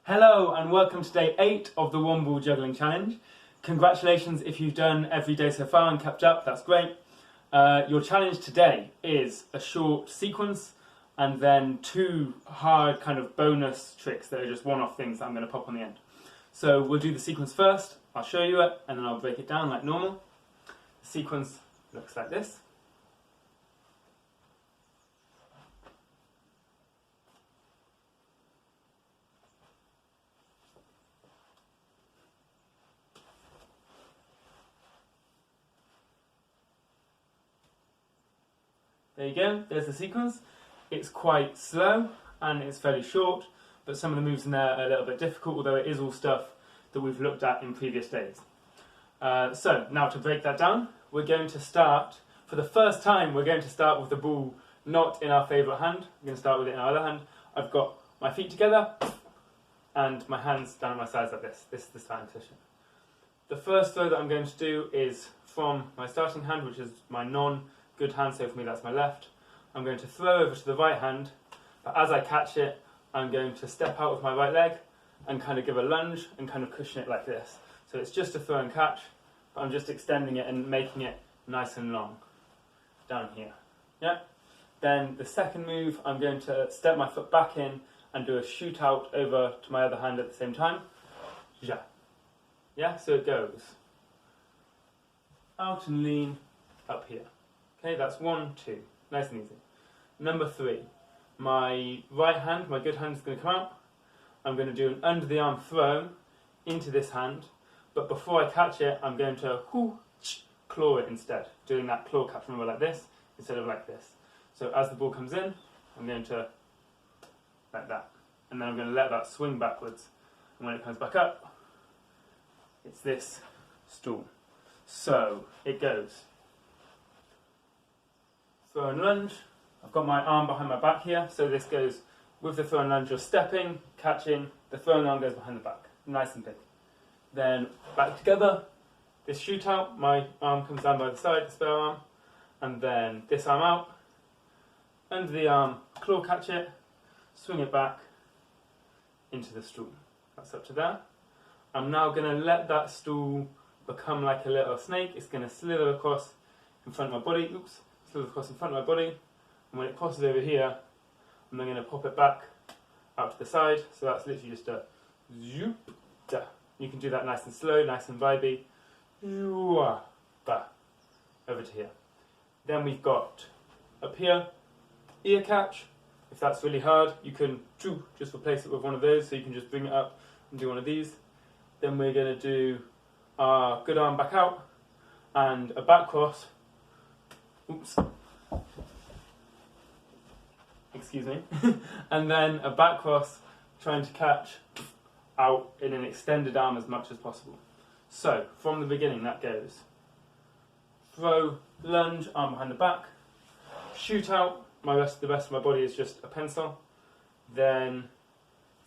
Hello and welcome to day 8 of the One Ball Juggling Challenge. Congratulations if you've done every day so far and kept up, that's great. Your challenge today is a short sequence and then 2 hard kind of bonus tricks that are just one-off things that I'm going to pop on the end. So we'll do the sequence first, I'll show you it and then I'll break it down like normal. The sequence looks like this. There you go, there's the sequence. It's quite slow and it's fairly short, but some of the moves in there are a little bit difficult, although it is all stuff that we've looked at in previous days. So now to break that down, we're going to start, for the first time, we're going to start with the ball not in our favourite hand. We're going to start with it in our other hand. I've got my feet together and my hands down at my sides like this. This is the starting position. The first throw that I'm going to do is from my starting hand, which is my non-good hand, so for me that's my left. I'm going to throw over to the right hand, but as I catch it, I'm going to step out with my right leg and kind of give a lunge and kind of cushion it like this. So it's just a throw and catch, but I'm just extending it and making it nice and long down here. Yeah. Then the second move, I'm going to step my foot back in and do a shoot out over to my other hand at the same time. Ja. Yeah, so it goes out and lean up here. Okay, that's 1, 2, nice and easy. Number 3, my right hand, my good hand is going to come out. I'm going to do an under the arm throw into this hand, but before I catch it, I'm going to claw it instead, doing that claw catch, remember, like this, instead of like this. So as the ball comes in, I'm going to, like that, and then I'm going to let that swing backwards, and when it comes back up, it's this stool. So it goes throw and lunge. I've got my arm behind my back here, so this goes with the throw and lunge. You're stepping, catching, the throwing arm goes behind the back, nice and big. Then back together, this shoot out, my arm comes down by the side, the spare arm, and then this arm out, under the arm, claw catch it, swing it back into the stool. That's up to there. I'm now going to let that stool become like a little snake. It's going to slither across in front of my body. Oops, slither across in front of my body. And when it crosses over here, I'm then going to pop it back out to the side. So that's literally just a zoop, da. You can do that nice and slow, nice and vibey. Over to here. Then we've got up here, ear catch. If that's really hard, you can just replace it with one of those. So you can just bring it up and do one of these. Then we're going to do our good arm back out and a back cross. Oops. Excuse me. And then a back cross trying to catch out in an extended arm as much as possible. So from the beginning that goes throw, lunge, arm behind the back, shoot out, the rest of my body is just a pencil. Then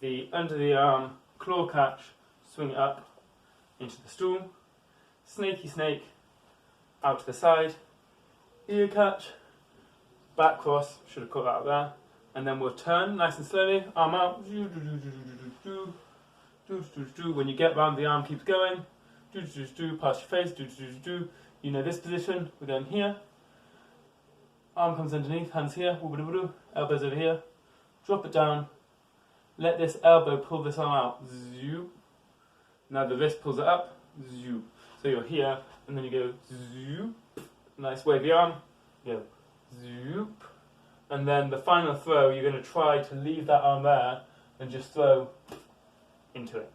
the under the arm, claw catch, swing it up into the stool, snaky snake, out to the side, ear catch, back cross, should have caught that up there, and then we'll turn nice and slowly, arm out, when you get round the arm keeps going, past your face, you know this position, we're going here, arm comes underneath, hands here, elbows over here, drop it down, let this elbow pull this arm out, now the wrist pulls it up, so you're here, and then you go, nice wavy arm, go, and then the final throw, you're going to try to leave that arm there, and just throw into it.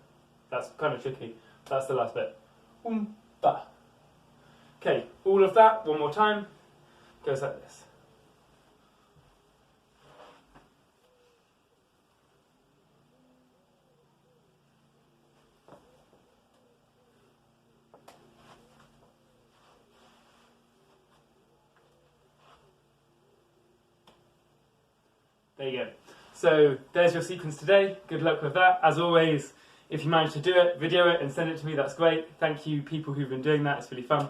That's kind of tricky, that's the last bit. Okay, all of that, one more time, goes like this. There you go. So there's your sequence today. Good luck with that. As always, if you manage to do it, video it and send it to me. That's great. Thank you people who've been doing that. It's really fun.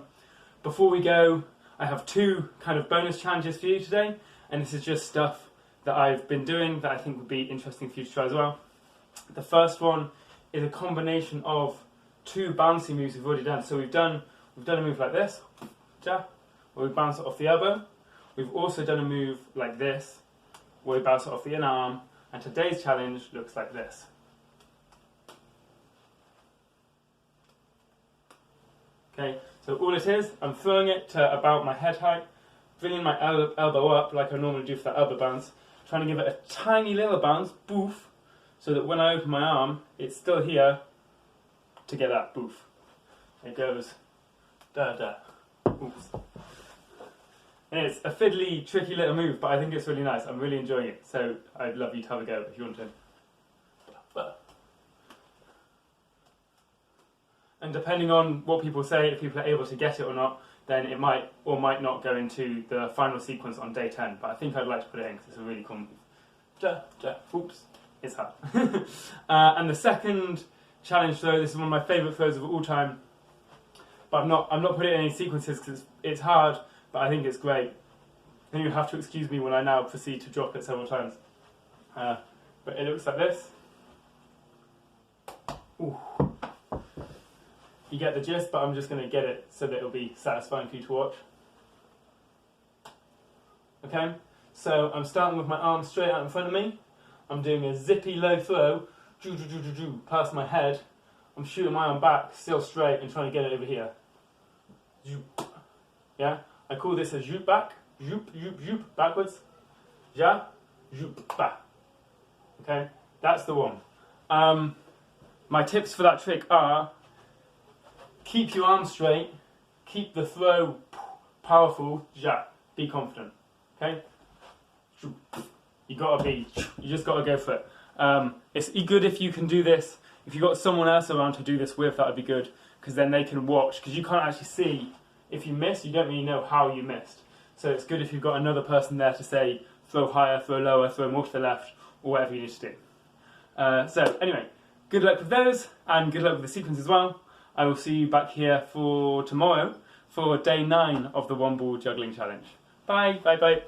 Before we go, I have 2 kind of bonus challenges for you today. And this is just stuff that I've been doing that I think would be interesting for you to try as well. The first one is a combination of two bouncy moves we've already done. So we've done a move like this, where we bounce it off the elbow. We've also done a move like this, where we bounce it off the inner arm. And today's challenge looks like this. Okay, so all it is, I'm throwing it to about my head height, bringing my elbow up like I normally do for that elbow bounce, trying to give it a tiny little bounce, boof, so that when I open my arm, it's still here to get that boof. It goes da da, oops. And it's a fiddly, tricky little move, but I think it's really nice. I'm really enjoying it, so I'd love you to have a go if you want to. And depending on what people say, if people are able to get it or not, then it might or might not go into the final sequence on day 10. But I think I'd like to put it in because it's a really cool move. Da, da, oops, it's hard. And the second challenge throw, this is one of my favourite throws of all time. But I'm not putting it in any sequences because it's hard, but I think it's great. And you have to excuse me when I now proceed to drop it several times. But it looks like this. Ooh. You get the gist, but I'm just going to get it so that it'll be satisfying for you to watch. Okay, so I'm starting with my arm straight out in front of me. I'm doing a zippy low throw, past my head. I'm shooting my arm back, still straight, and trying to get it over here. Yeah, I call this a zoop back, zoop, backwards. Ja, zoop, back. Okay, that's the one. My tips for that trick are: keep your arm straight, keep the throw powerful, ja, be confident. Okay? You just gotta go for it. It's good if you can do this. If you've got someone else around to do this with, that would be good, because then they can watch, because you can't actually see if you miss, you don't really know how you missed. So it's good if you've got another person there to say, throw higher, throw lower, throw more to the left, or whatever you need to do. So anyway, good luck with those, and good luck with the sequence as well. I will see you back here for tomorrow for day 9 of the one ball juggling challenge. Bye, bye, bye.